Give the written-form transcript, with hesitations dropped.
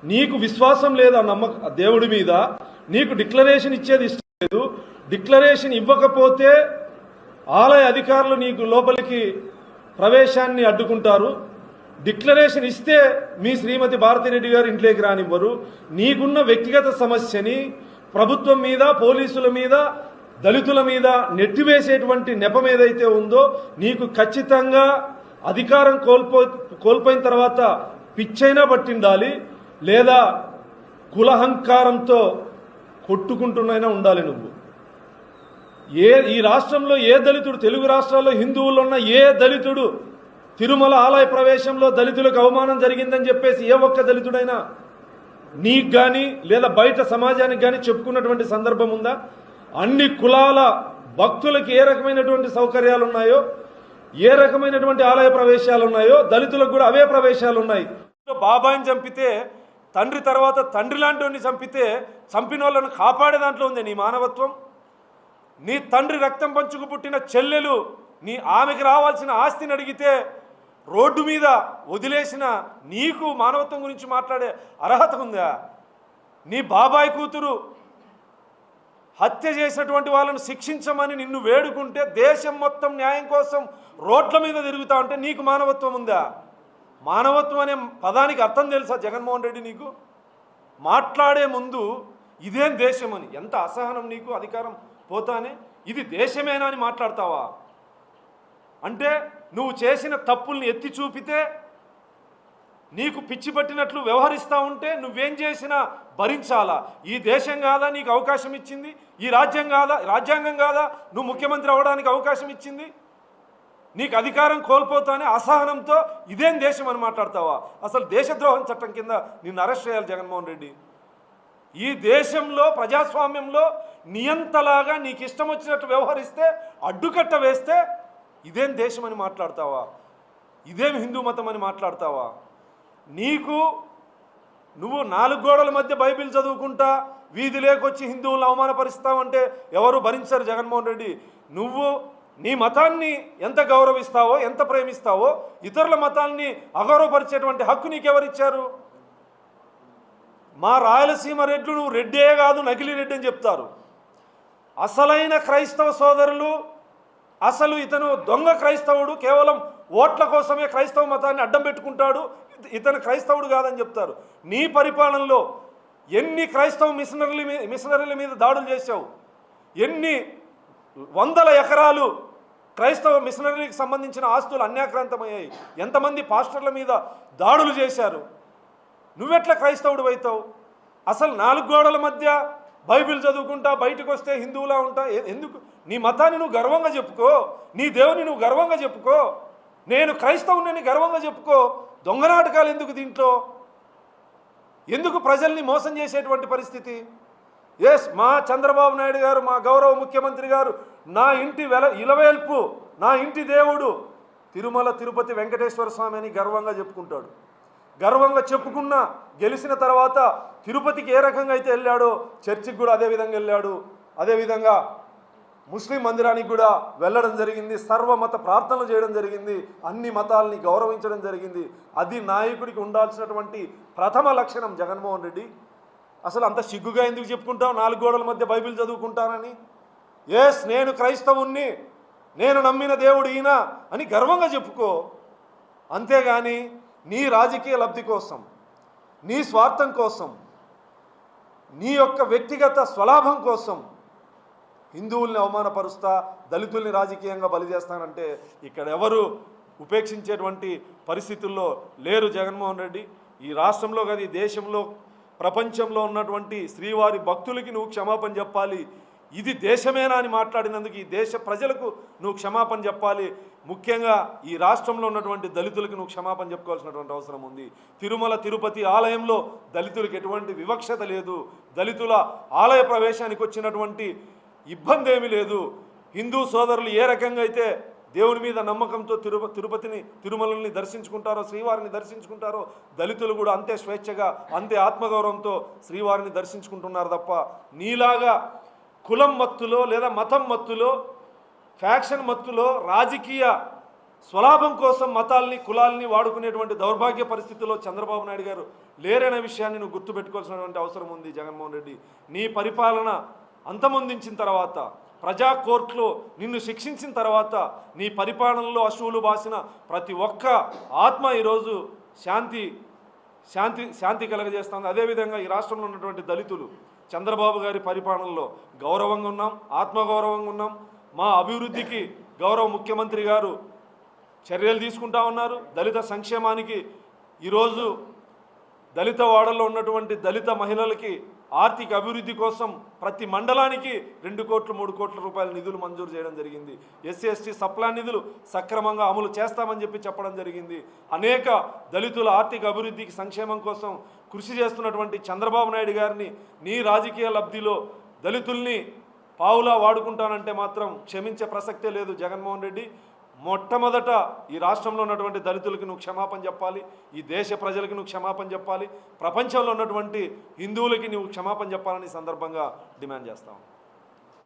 నీకు విశ్వాసం లేదా దేవుడి మీద, నీకు డిక్లరేషన్ ఇచ్చేది ఇష్టం లేదు. డిక్లరేషన్ ఇవ్వకపోతే ఆలయ అధికారులు నీకు లోపలికి ప్రవేశాన్ని అడ్డుకుంటారు. డిక్లరేషన్ ఇస్తే మీ శ్రీమతి భారతిరెడ్డి గారు ఇంట్లోకి రానివ్వరు. నీకున్న వ్యక్తిగత సమస్యని ప్రభుత్వం మీద, పోలీసుల మీద, దళితుల మీద నెట్టివేసేటువంటి నెపం ఏదైతే ఉందో, నీకు ఖచ్చితంగా అధికారం కోల్పోయిన తర్వాత పిచ్చైనా పట్టిండాలి, లేదా కులహంకారంతో కొట్టుకుంటున్నైనా ఉండాలి. నువ్వు ఈ రాష్ట్రంలో ఏ దళితుడు, తెలుగు రాష్ట్రాల్లో హిందువులు ఉన్న ఏ దళితుడు తిరుమల ఆలయ ప్రవేశంలో దళితులకు అవమానం జరిగిందని చెప్పేసి ఏ ఒక్క దళితుడైనా నీకు కానీ లేదా బయట సమాజానికి కానీ చెప్పుకున్నటువంటి సందర్భం ఉందా? అన్ని కులాల భక్తులకు ఏ రకమైనటువంటి సౌకర్యాలు ఉన్నాయో, ఏ రకమైనటువంటి ఆలయ ప్రవేశాలు ఉన్నాయో, దళితులకు కూడా అవే ప్రవేశాలు ఉన్నాయి. బాబాయిని చంపితే తండ్రి తర్వాత తండ్రి లాంటి వాడిని చంపితే చంపిన వాళ్ళను కాపాడే దాంట్లో ఉంది నీ మానవత్వం. నీ తండ్రి రక్తం పంచుకు పుట్టిన చెల్లెలు ఆమెకి రావాల్సిన ఆస్తిని అడిగితే రోడ్డు మీద వదిలేసిన నీకు మానవత్వం గురించి మాట్లాడే అర్హత ఉందా? నీ బాబాయ్ కూతురు హత్య చేసినటువంటి వాళ్ళను శిక్షించమని నిన్ను వేడుకుంటే దేశం మొత్తం న్యాయం కోసం రోడ్ల మీద తిరుగుతా ఉంటే నీకు మానవత్వం ఉందా? మానవత్వం అనే పదానికి అర్థం తెలుసా జగన్మోహన్ రెడ్డి? నీకు మాట్లాడే ముందు ఇదేం దేశం అని, ఎంత అసహనం నీకు. అధికారం పోతానే ఇది దేశమేనా అని మాట్లాడతావా? అంటే నువ్వు చేసిన తప్పుల్ని ఎత్తి చూపితే నీకు పిచ్చి పట్టినట్లు వ్యవహరిస్తూ ఉంటే నువ్వేం చేసినా భరించాలా? ఈ దేశం కాదా నీకు అవకాశం ఇచ్చింది? ఈ రాజ్యాంగం కాదా నువ్వు ముఖ్యమంత్రి అవ్వడానికి అవకాశం ఇచ్చింది? నీకు అధికారం కోల్పోతానే అసహనంతో ఇదేం దేశం అని మాట్లాడతావా? అసలు దేశద్రోహం చట్టం కింద నిన్ను అరెస్ట్ చేయాలి జగన్మోహన్ రెడ్డి. ఈ దేశంలో ప్రజాస్వామ్యంలో నియంతలాగా నీకు ఇష్టం వచ్చినట్టు వ్యవహరిస్తే, అడ్డుకట్ట వేస్తే ఇదేం దేశం అని మాట్లాడతావా? ఇదేం హిందూ మతం అని మాట్లాడతావా? నువ్వు 4 గోడల మధ్య బైబిల్ చదువుకుంటా వీధి లేకొచ్చి హిందువులను అవమానపరుస్తావంటే ఎవరు భరించరు జగన్మోహన్ రెడ్డి. నువ్వు నీ మతాన్ని ఎంత గౌరవిస్తావో, ఎంత ప్రేమిస్తావో, ఇతరుల మతాల్ని అగౌరవపరిచేటువంటి హక్కు నీకెవరిచ్చారు? మా రాయలసీమ రెడ్లు నువ్వు రెడ్డే కాదు నకిలీ రెడ్డి అని చెప్తారు. అసలైన క్రైస్తవ సోదరులు, అసలు ఇతను దొంగ క్రైస్తవుడు, కేవలం ఓట్ల కోసమే క్రైస్తవ మతాన్ని అడ్డం పెట్టుకుంటాడు, ఇతను క్రైస్తవుడు కాదని చెప్తారు. నీ పరిపాలనలో ఎన్ని క్రైస్తవ మిషనరీల మీద దాడులు చేశావు? ఎన్ని వందల ఎకరాలు క్రైస్తవ మిషనరీకి సంబంధించిన ఆస్తులు అన్యాక్రాంతమయ్యాయి? ఎంతమంది పాస్టర్ల మీద దాడులు చేశారు? నువ్వెట్లా క్రైస్తవుడు అవుతావు? అసలు 4 గోడల మధ్య బైబిల్ చదువుకుంటా బయటకు వస్తే హిందువులా ఉంటా. ఎందుకు? నీ మతాన్ని నువ్వు గర్వంగా చెప్పుకో, నీ దేవుని నువ్వు గర్వంగా చెప్పుకో, నేను క్రైస్తవుని గర్వంగా చెప్పుకో. దొంగ నాటకాలు ఎందుకు దీంట్లో? ఎందుకు ప్రజల్ని మోసం చేసేటువంటి పరిస్థితి? మా చంద్రబాబు నాయుడు గారు, మా గౌరవ ముఖ్యమంత్రి గారు నా ఇంటి ఇలవేల్పు, నా ఇంటి దేవుడు తిరుమల తిరుపతి వెంకటేశ్వర స్వామి అని గర్వంగా చెప్పుకుంటాడు. గర్వంగా చెప్పుకున్న గెలిచిన తర్వాత తిరుపతికి ఏ రకంగా అయితే వెళ్ళాడో చర్చికి కూడా అదే విధంగా వెళ్ళాడు. అదేవిధంగా ముస్లిం మందిరానికి కూడా వెళ్ళడం జరిగింది. సర్వమత ప్రార్థనలు చేయడం జరిగింది. అన్ని మతాలని గౌరవించడం జరిగింది. అది నాయకుడికి ఉండాల్సినటువంటి ప్రథమ లక్షణం జగన్మోహన్ రెడ్డి. అసలు అంత సిగ్గుగా ఎందుకు చెప్పుకుంటావు 4 గోడల మధ్య బైబిల్ చదువుకుంటానని? నేను క్రైస్తవుణ్ణి, నేను నమ్మిన దేవుడు ఈయన అని గర్వంగా చెప్పుకో. అంతేగాని నీ రాజకీయ లబ్ధి కోసం, నీ స్వార్థం కోసం, నీ యొక్క వ్యక్తిగత స్వలాభం కోసం హిందువుల్ని అవమానపరుస్తా, దళితుల్ని రాజకీయంగా బలి చేస్తానంటే ఇక్కడ ఎవరు ఉపేక్షించేటువంటి పరిస్థితుల్లో లేరు జగన్మోహన్ రెడ్డి. ఈ రాష్ట్రంలో కాదు, ఈ దేశంలో, ప్రపంచంలో ఉన్నటువంటి శ్రీవారి భక్తులకి నువ్వు క్షమాపణ చెప్పాలి. ఇది దేశమేనా అని మాట్లాడినందుకు ఈ దేశ ప్రజలకు నువ్వు క్షమాపణ చెప్పాలి. ముఖ్యంగా ఈ రాష్ట్రంలో ఉన్నటువంటి దళితులకు నువ్వు క్షమాపణ చెప్పుకోవాల్సినటువంటి అవసరం ఉంది. తిరుమల తిరుపతి ఆలయంలో దళితులకు ఎటువంటి వివక్షత లేదు. దళితుల ఆలయ ప్రవేశానికి వచ్చినటువంటి ఇబ్బంది ఏమీ లేదు. హిందూ సోదరులు ఏ రకంగా అయితే దేవుని మీద నమ్మకంతో తిరుమలని దర్శించుకుంటారో, శ్రీవారిని దర్శించుకుంటారో, దళితులు కూడా అంతే స్వేచ్ఛగా, అంతే ఆత్మగౌరవంతో శ్రీవారిని దర్శించుకుంటున్నారు తప్ప నీలాగా కులం మత్తులో లేదా మతం మత్తులో, ఫ్యాక్షన్ మత్తులో, రాజకీయ స్వలాభం కోసం మతాల్ని కులాల్ని వాడుకునేటువంటి దౌర్భాగ్య పరిస్థితుల్లో చంద్రబాబు నాయుడు గారు లేరనే విషయాన్ని నువ్వు గుర్తుపెట్టుకోవాల్సినటువంటి అవసరం ఉంది. జగన్మోహన్ రెడ్డి, నీ పరిపాలన అంతమొందించిన తర్వాత, ప్రజా కోర్టులో నిన్ను శిక్షించిన తర్వాత, నీ పరిపాలనలో అశువులు బాసిన ప్రతి ఒక్క ఆత్మ ఈరోజు శాంతి కలగజేస్తుంది. అదేవిధంగా ఈ రాష్ట్రంలో ఉన్నటువంటి దళితులు చంద్రబాబు గారి పరిపాలనలో గౌరవంగా ఉన్నాం, ఆత్మగౌరవంగా ఉన్నాం. మా అభివృద్ధికి గౌరవ ముఖ్యమంత్రి గారు చర్యలు తీసుకుంటా ఉన్నారు. దళిత సంక్షేమానికి ఈరోజు దళిత వాడల్లో ఉన్నటువంటి దళిత మహిళలకి ఆర్థిక అభివృద్ధి కోసం ప్రతి మండలానికి 2 కోట్లు 3 కోట్ల రూపాయల నిధులు మంజూరు చేయడం జరిగింది. ఎస్సీ ఎస్టీ సప్లా నిధులు సక్రమంగా అమలు చేస్తామని చెప్పడం జరిగింది. అనేక దళితుల ఆర్థిక అభివృద్ధికి సంక్షేమం కోసం కృషి చేస్తున్నటువంటి చంద్రబాబు నాయుడు గారిని నీ రాజకీయ లబ్ధిలో దళితుల్ని పావులా వాడుకుంటానంటే మాత్రం క్షమించే ప్రసక్తే లేదు. జగన్మోహన్ రెడ్డి, మొట్టమొదట ఈ రాష్ట్రంలో ఉన్నటువంటి దళితులకి నువ్వు క్షమాపణ చెప్పాలి, ఈ దేశ ప్రజలకి నువ్వు క్షమాపణ చెప్పాలి, ప్రపంచంలో ఉన్నటువంటి హిందువులకి నువ్వు క్షమాపణ చెప్పాలని సందర్భంగా డిమాండ్ చేస్తావు.